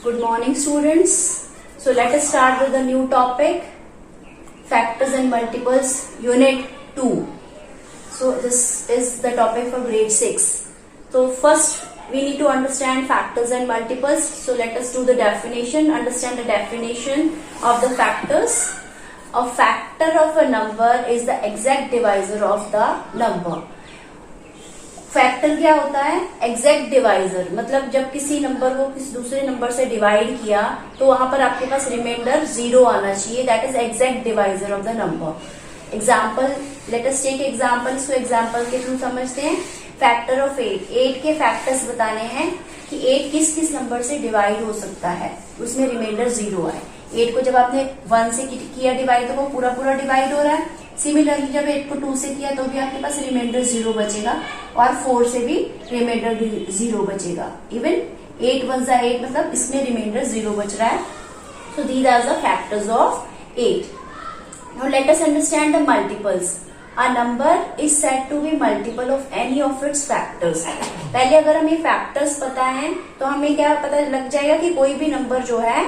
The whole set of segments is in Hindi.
Good morning, students. So let us start with a new topic, factors and multiples, unit 2. So this is the topic for grade 6. So first we need to understand factors and multiples. So let us do the definition, understand the definition of the factors. A factor of a number is the exact divisor of the number. Factor क्या होता है? एग्जैक्ट डिवाइजर, मतलब जब किसी नंबर को किसी दूसरे नंबर से डिवाइड किया तो वहां पर आपके पास रिमाइंडर 0 आना चाहिए. That is exact divisor of the number. Example, let us take example. इसको एग्जाम्पल के थ्रू समझते हैं. फैक्टर ऑफ 8 के फैक्टर्स बताने हैं कि 8 किस किस नंबर से डिवाइड हो सकता है, उसमें रिमाइंडर 0 आए. 8 को जब आपने 1 से किया डिवाइड तो वो पूरा पूरा डिवाइड हो रहा है. सिमिलरली जब 8 को 2 से किया तो भी आपके पास रिमाइंडर 0 बचेगा और 4 से भी रिमाइंडर 0 बचेगा. इवन 8 1 जा 8 मतलब इसमें रिमाइंडर 0 बच रहा है. So these are the factors of 8. Now let us understand the multiples. A number is said to be multiple of any of its factors. पहले अगर हमें फैक्टर्स पता है तो हमें क्या पता लग जाएगा कि कोई भी नंबर जो है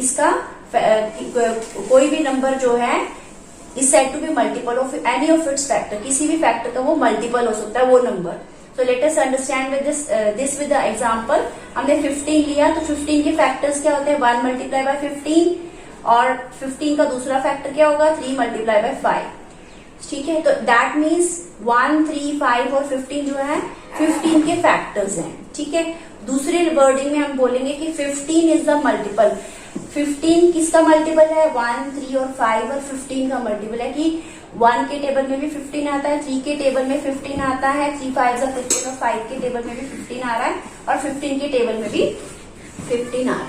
इसका कोई भी नंबर जो है is said to be multiple of any of its factor. किसी भी फैक्टर का वो मल्टीपल हो सकता है वो number. So let us understand with this with the example. हमने 15 लिया तो 15 के फैक्टर्स क्या होते हैं? 1 मल्टीप्लाई बाय 15 और 15 का दूसरा फैक्टर क्या होगा? 3 मल्टीप्लाई बाय 5. ठीक है, तो दैट मीन्स 1, 3, 5 और 15 जो है 15 के फैक्टर्स हैं. ठीक है, दूसरे वर्डिंग में हम बोलेंगे कि 15 इज द मल्टीपल. 15 किसका मल्टीपल है? 1, 3 और 5 और 15 का मल्टीपल है कि 1 के टेबल में भी 15 आता है, 3 के टेबल में 15 आता है, 3 5 15 और 5 के टेबल में भी 15 आ रहा है और 15 के टेबल में भी 15 आ रहा है.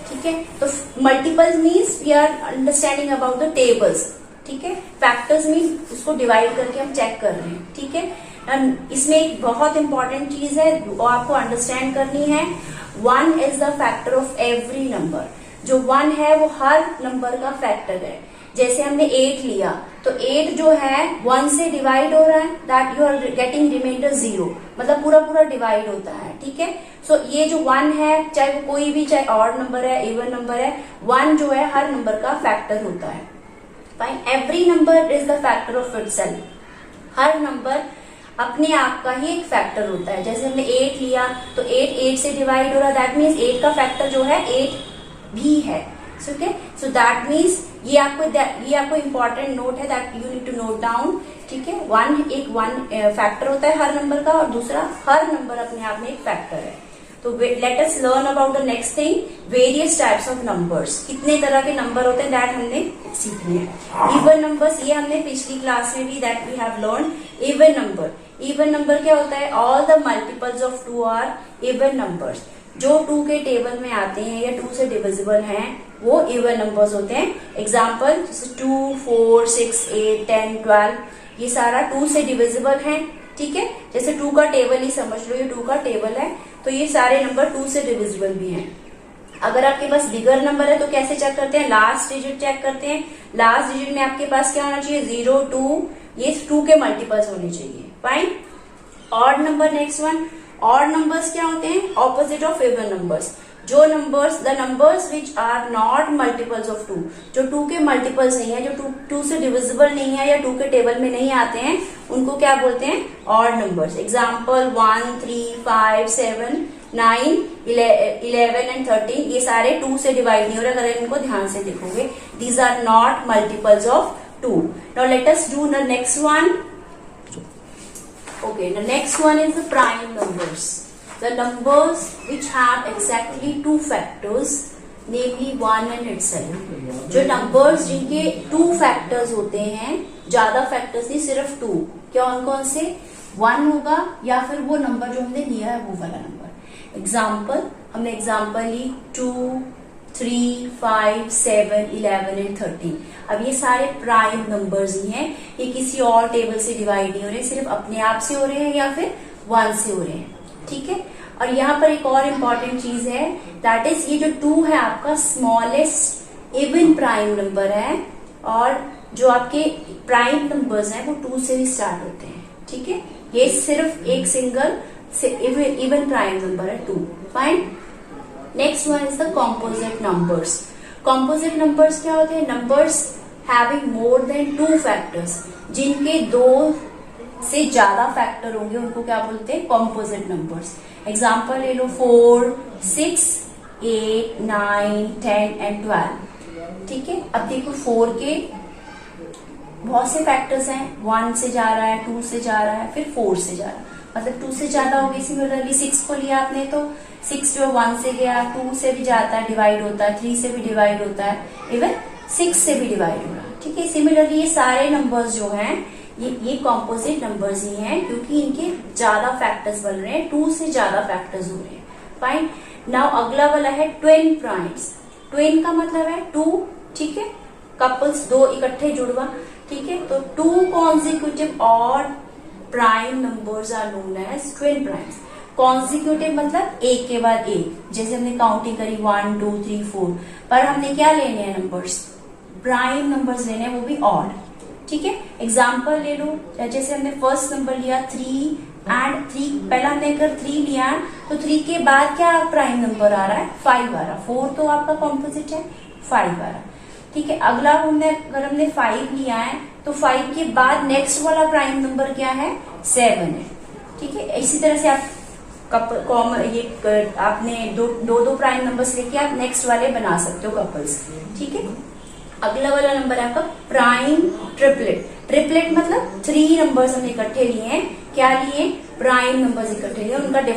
ठीक है, तो multiples means we are understanding about the tables. ठीक है, फैक्टर्स मीन उसको डिवाइड करके हम चेक कर रहे हैं. ठीक है, इसमें एक बहुत इंपॉर्टेंट चीज है वो आपको अंडरस्टैंड करनी है. 1 is the factor of every number. जो 1 है वो हर नंबर का फैक्टर है. जैसे हमने 8 लिया तो 8 जो है 1 से डिवाइड हो रहा है, that you are getting reminder 0, मतलब पूरा पूरा डिवाइड होता है. ठीक है, सो ये जो 1 है चाहे वो कोई भी, चाहे ऑड नंबर है, इवन नंबर है, 1 जो है हर नंबर का फैक्टर होता है. Fine, every number is the factor of itself. Her number अपने आप का ही एक फैक्टर होता है. जैसे हमने 8 लिया तो 8 से डिवाइड हो रहा है, दैट मीन्स 8 का फैक्टर जो है 8 भी है. ओके, सो दैट मीन्स ये आपको इंपॉर्टेंट नोट है, that you need to note down. ठीक है, 1 फैक्टर होता है हर नंबर का और दूसरा हर नंबर अपने आप में एक फैक्टर है. तो let us learn about the next thing, various types of numbers. कितने तरह के नंबर होते हैं दैट हमने सीखने हैं. इवन नंबर्स, ये हमने पिछली क्लास में भी that we have learn. Even number, even number क्या होता है? All the multiples of 2 are even numbers. जो 2 के टेबल में आते हैं या 2 से डिविजिबल हैं वो इवन नंबर्स होते हैं. एग्जाम्पल जैसे 2, 4, 6, 8, 10, 12 ये सारा 2 से डिविजिबल है. ठीक है, जैसे 2 का टेबल ही समझ लो, ये 2 का टेबल है तो ये सारे नंबर 2 से डिविजिबल भी हैं. अगर आपके पास बिगर नंबर है तो कैसे चेक करते हैं? लास्ट डिजिट चेक करते हैं. लास्ट डिजिट में आपके पास क्या होना चाहिए? 0, 2, ये 2 के मल्टीपल्स होने चाहिए. Fine. Odd number, next one. Odd numbers क्या होते हैं? Opposite of even numbers. जो numbers, the numbers which are not multiples of 2, जो 2 के मल्टीपल्स नहीं है, जो 2 से डिविजिबल नहीं है या 2 के टेबल में नहीं आते हैं, उनको क्या बोलते हैं? Odd numbers. एग्जाम्पल 1, 3, 5, 7, 9, 11 एंड 13 ये सारे 2 से डिवाइड नहीं हो रहे. अगर इनको ध्यान से देखोगे, these are not multiples of 2. Now let us do the next one. Okay, the next one is the prime numbers. The numbers which have exactly 2 factors, namely 1 and itself. जो numbers जिनके 2 factors होते हैं, ज्यादा factors नहीं, सिर्फ 2. क्या कौन से? 1 होगा या फिर वो नंबर जो हमने लिया है वो वाला नंबर. एग्जाम्पल, हमने एग्जाम्पल ली 2, 3, 5, 7, 11 एंड 13. अब ये सारे प्राइम नंबर्स ही हैं. ये किसी और टेबल से डिवाइड नहीं हो रहे, सिर्फ अपने आप से हो रहे हैं या फिर 1 से हो रहे हैं. ठीक है, और यहाँ पर एक और इम्पॉर्टेंट चीज है, दैट इज ये जो 2 है आपका स्मॉलेस्ट इवन प्राइम नंबर है और जो आपके प्राइम नंबर्स हैं वो 2 से ही स्टार्ट होते हैं. ठीक है, ये सिर्फ एक सिंगल इवन प्राइम नंबर है 2. Fine. Next one is the composite numbers. Composite numbers क्या होते हैं? Numbers having more than 2 factors, जिनके 2 से ज्यादा फैक्टर होंगे उनको क्या बोलते हैं? Composite numbers. एग्जाम्पल ले लो 4, 6, 8, 9, 10 एंड 12। ठीक है, अब देखो 4 के बहुत से फैक्टर्स हैं, 1 से जा रहा है, 2 से जा रहा है, फिर 4 से जा रहा है, मतलब 2 से ज्यादा होगी। सिमिलरली 6 को लिया आपने तो 6 जो 1 से गया, 2 से भी जाता है, डिवाइड होता है, 3 से भी डिवाइड होता है, इवन 6 से भी डिवाइड हो रहा है। ठीक है, सिमिलरली ये सारे नंबर्स जो हैं ये कॉम्पोजिट नंबर्स ही हैं, क्योंकि इनके ज्यादा फैक्टर्स बन रहे हैं, 2 से ज्यादा फैक्टर्स हो रहे हैं। फाइन। नाउ अगला वाला है ट्विन प्राइम्स। ट्विन का मतलब है 2, ठीक है, कपल्स 2 इकट्ठे जुड़वा। ठीक है, तो 2 consecutive odd prime numbers are known as twin primes. Consecutive मतलब एक के बाद एक, जैसे हमने काउंटिंग करी 1, 2, 3, 4, पर हमने क्या लेने हैं? नंबर्स, प्राइम नंबर्स लेने हैं, वो भी ऑड। ठीक है, एग्जाम्पल ले लो, जैसे हमने फर्स्ट नंबर लिया 3 एंड 3, पहला हमने अगर 3 लिया तो 3 के बाद क्या प्राइम नंबर आ रहा है? 5 आ रहा। 4 तो आपका कॉम्पोजिट है, 5 आ रहा। ठीक है, अगला अगर हमने 5 लिया है तो 5 के बाद नेक्स्ट वाला प्राइम नंबर क्या है? 7 है। ठीक है, इसी तरह से आप आपने दो प्राइम नंबर्स लेके आप नेक्स्ट वाले बना सकते हो कपल्स। ठीक है, अगला वाला नंबर है आपका प्राइम ट्रिपलेट। ट्रिपलेट मतलब 3 नंबर्स हमने इकट्ठे लिए हैं, क्या लिए? प्राइम नंबर्स इकट्ठे लिए, उनका they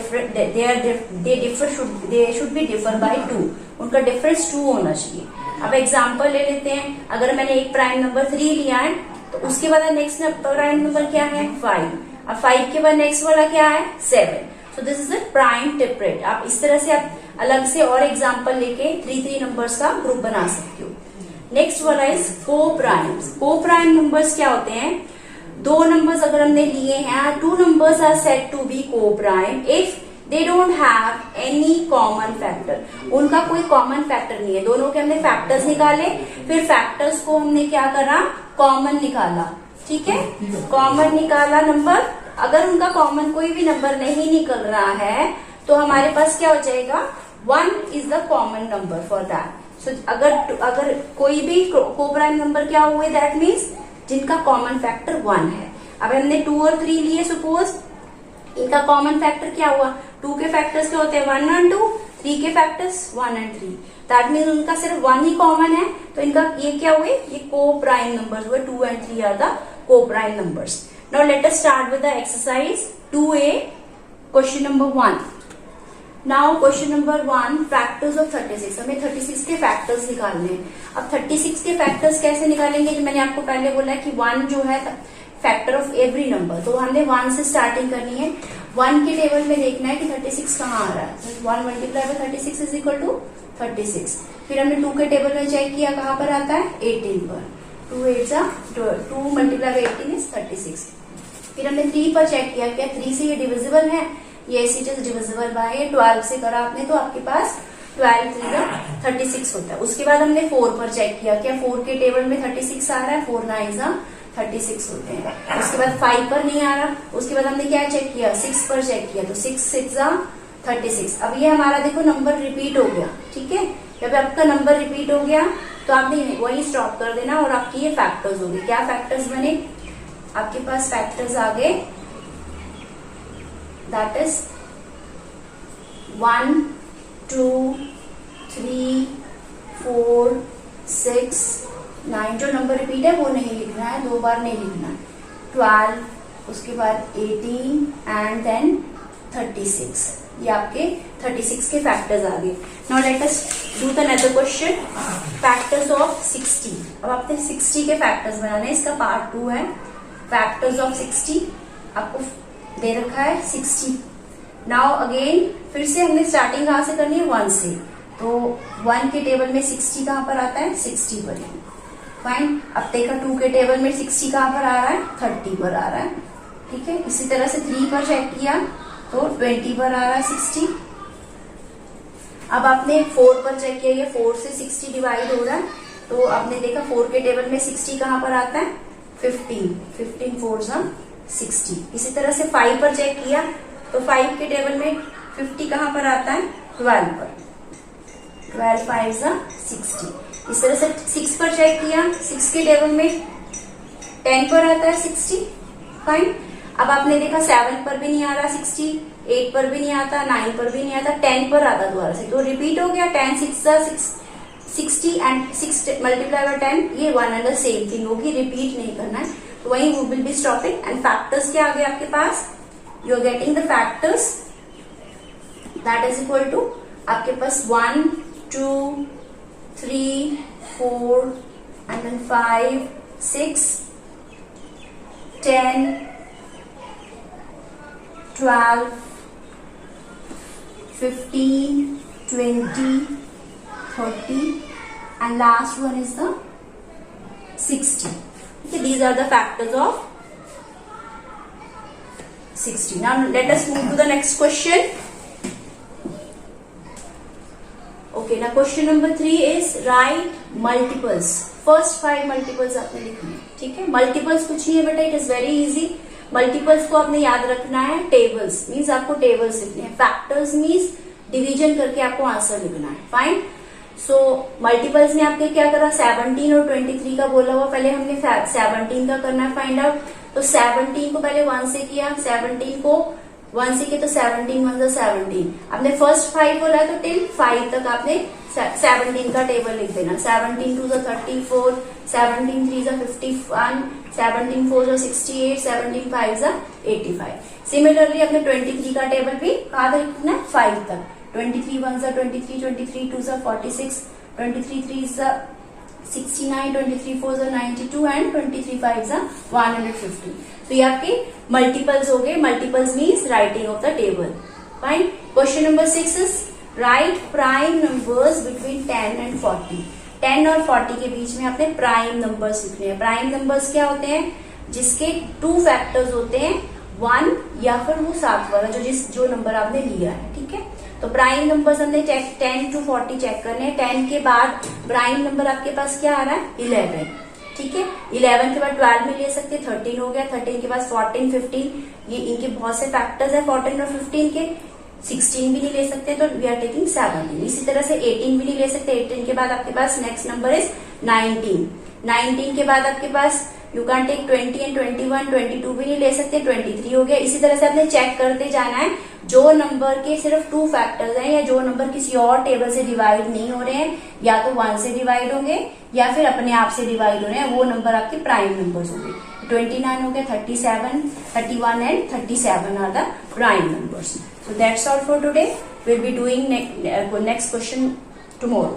should be differ by 2, उनका डिफरेंस 2 होना चाहिए। अब एग्जाम्पल ले लेते हैं, अगर मैंने एक प्राइम नंबर 3 लिया है तो उसके बाद नेक्स्ट प्राइम नंबर क्या है? 5। अब 5 के बाद नेक्स्ट वाला क्या है? 7। So this is the prime triplet. आप इस तरह से आप अलग से और एग्जाम्पल लेके 3 नंबर्स का ग्रुप बना सकते हो। नेक्स्ट वाला इज को प्राइम्स। को प्राइम नंबर्स क्या होते हैं? 2 नंबर्स अगर हमने लिए हैं, 2 numbers are said to be coprime if they don't have any common factor. उनका कोई कॉमन फैक्टर नहीं है। दोनों के हमने फैक्टर्स निकाले, फिर फैक्टर्स को हमने क्या करा? कॉमन निकाला। ठीक है, कॉमन निकाला नंबर। अगर उनका कॉमन कोई भी नंबर नहीं निकल रहा है तो हमारे पास क्या हो जाएगा? 1 is the common number for that. So अगर कोई भी को प्राइम नंबर क्या हुए, दैट मीन्स जिनका कॉमन फैक्टर 1 है। अब हमने 2 और 3 लिए, सपोज इनका कॉमन फैक्टर क्या हुआ? 2 के फैक्टर्स क्या होते हैं? 1 और 2, 3 के फैक्टर्स 1 एंड 3, दैट मीन्स उनका सिर्फ 1 ही कॉमन है, तो इनका ये क्या हुए? ये को प्राइम नंबर्स हुए। 2 एंड 3 आर द को prime numbers. Now let us start with the exercise 2A, question number 1। Now question number 1, factors of 36। हमें 36 के फैक्टर्स निकालने हैं। अब 36 के फैक्टर्स कैसे निकालेंगे? जो मैंने आपको पहले बोला कि 1 जो है फैक्टर ऑफ एवरी नंबर, तो हमने 1 से स्टार्टिंग करनी है। 1 के टेबल में देखना है कि 36 कहाँ आ रहा है। 1 multiply by 36 is equal to 36। फिर हमने 2 के टेबल में चेक किया, कहाँ पर आता है? 18 पर। 2 मल्टीप्लाई बाय 18 इज 36। फिर हमने 3 पर चेक किया, क्या 3 से ये डिविजिबल है? Yes, it is divisible by 12 से करा आपने तो आपके पास 12 3 36 होता है। उसके बाद हमने 4 पर चेक किया, क्या 4 के टेबल में 36 आ रहा है? 4 9 36 होते हैं। उसके बाद 5 पर नहीं आ रहा। उसके बाद हमने क्या चेक किया? 6 पर चेक किया, तो 6 6 36। अब ये हमारा देखो नंबर रिपीट हो गया। ठीक है, जब आपका नंबर रिपीट हो गया तो आपने वही स्टॉप कर देना और आपकी ये फैक्टर्स हो गए। क्या फैक्टर्स बने? आपके पास फैक्टर्स आ गए, that is 1 2 3 4 6 9। जो नंबर रिपीट है वो नहीं लिखना है, 2 बार नहीं लिखना है। 12, उसके बाद 18 एंड देन 36। ये आपके 36 के फैक्टर्स आ गए। Now let us do the another question, factors of 60। अब आपने 60 के फैक्टर्स बनाने, इसका पार्ट 2 है। फैक्टर्स ऑफ 60 आपको दे रखा है 60। नाउ अगेन फिर से हमने स्टार्टिंग कहां से करनी है? 1 से। तो 1 के टेबल में 60 कहां पर आता है? 60 पर। फाइन। अब देखा 2 के टेबल में 60 कहां पर आ रहा है? 30 पर आ रहा है। ठीक है, इसी तरह से 3 पर चेक किया तो 20 पर आ रहा है 60। अब आपने 4 पर चेक किया, ये 4 से 60 डिवाइड हो रहा है, तो आपने देखा 4 के टेबल में 60 कहां पर आता है? 15 4 60। इसी तरह से 5 पर चेक किया तो 5 के टेबल में 50 कहां पर आता है? 12 पर। 12 5 60। इस तरह से 6 पर चेक किया, 6 के टेबल में 10 पर आता है 60, फाइन। अब आपने देखा 7 पर भी नहीं आ रहा 60, 8 पर भी नहीं आता, 9 पर भी नहीं आता, 10 पर आता दोबारा से, तो रिपीट हो गया। 10 6 60 एंड 6 मल्टीप्लाई बाय 10, ये one and the same thing होगी, रिपीट नहीं करना है, तो वही वो will be stopping. And factors क्या आ गए आपके पास, you are getting the factors that is equal to आपके पास 1 2 3 4 and then 5 6 10 12 15 20 30 and last one is the 60. Okay, these are the factors of 60. Now let us move to the next question. Okay, now question number 3 is write multiples. First 5 multiples आपने लिखने हैं, ठीक है। मल्टीपल्स कुछ नहीं है बेटा, it is very easy. Multiples को आपने याद रखना है, टेबल्स मीन्स आपको टेबल्स लिखने हैं, फैक्टर्स मीन्स डिवीजन करके आपको आंसर लिखना है, फाइन। सो मल्टीपल्स ने आपके क्या करा, 17 और 23 का बोला हुआ, पहले हमने 17 का करना है फाइंड आउट। तो 17 को पहले 1 से किया, 17 को 1 से किया तो 17 1 जा 17। आपने फर्स्ट 5 बोला है तो टिल 5 तक आपने 17 का टेबल लिख देना। 17 2 जा 34, 17 3 जा 51, 17 4 जा 68, 17 5 जा 85। सिमिलरली अपने 23 का टेबल भी कहा था लिखना है 5 तक। 23 1 जा 23, 23 2 जा 46, 23 3 जा 69, 23 4 जा 92 एंड 23 5 जा 150। तो ये आपके मल्टीपल्स हो गए। Multiples means writing of the table, fine. Question number 6 is right prime numbers between 10 and 40। 10 और 40 के बीच में आपने प्राइम नंबर्स लिखने हैं। प्राइम नंबर्स क्या होते हैं, जिसके 2 फैक्टर्स होते हैं, 1 या फिर वो 7 वाला जो नंबर आपने लिया है, ठीक है। तो प्राइम नंबर्स हमने 10 to 40 चेक करने हैं। 10 के बाद प्राइम नंबर आपके पास क्या आ रहा है, 11, ठीक है। 11 के बाद 12 में ले सकते, 13 हो गया, 13 के बाद 14 15, ये इनके बहुत से फैक्टर्स है 14 और 15 के। 16 भी नहीं ले सकते तो वी आर टेकिंग 17। इसी तरह से 18 भी नहीं ले सकते। 18 के बाद आपके पास नेक्स्ट नंबर इज 19। 19 के बाद आपके पास यू कैन टेक 20 एंड 21, 22 भी नहीं ले सकते, 23 हो गया। इसी तरह से आपने चेक करते जाना है, जो नंबर के सिर्फ 2 फैक्टर्स हैं या जो नंबर किसी और टेबल से डिवाइड नहीं हो रहे हैं, या तो 1 से डिवाइड होंगे या फिर अपने आप से डिवाइड हो रहे हैं, वो नंबर आपके प्राइम नंबर्स होंगे। 29 हो गया, 37, 31 and 37 are the prime numbers. So that's all for today. We'll be doing next question tomorrow.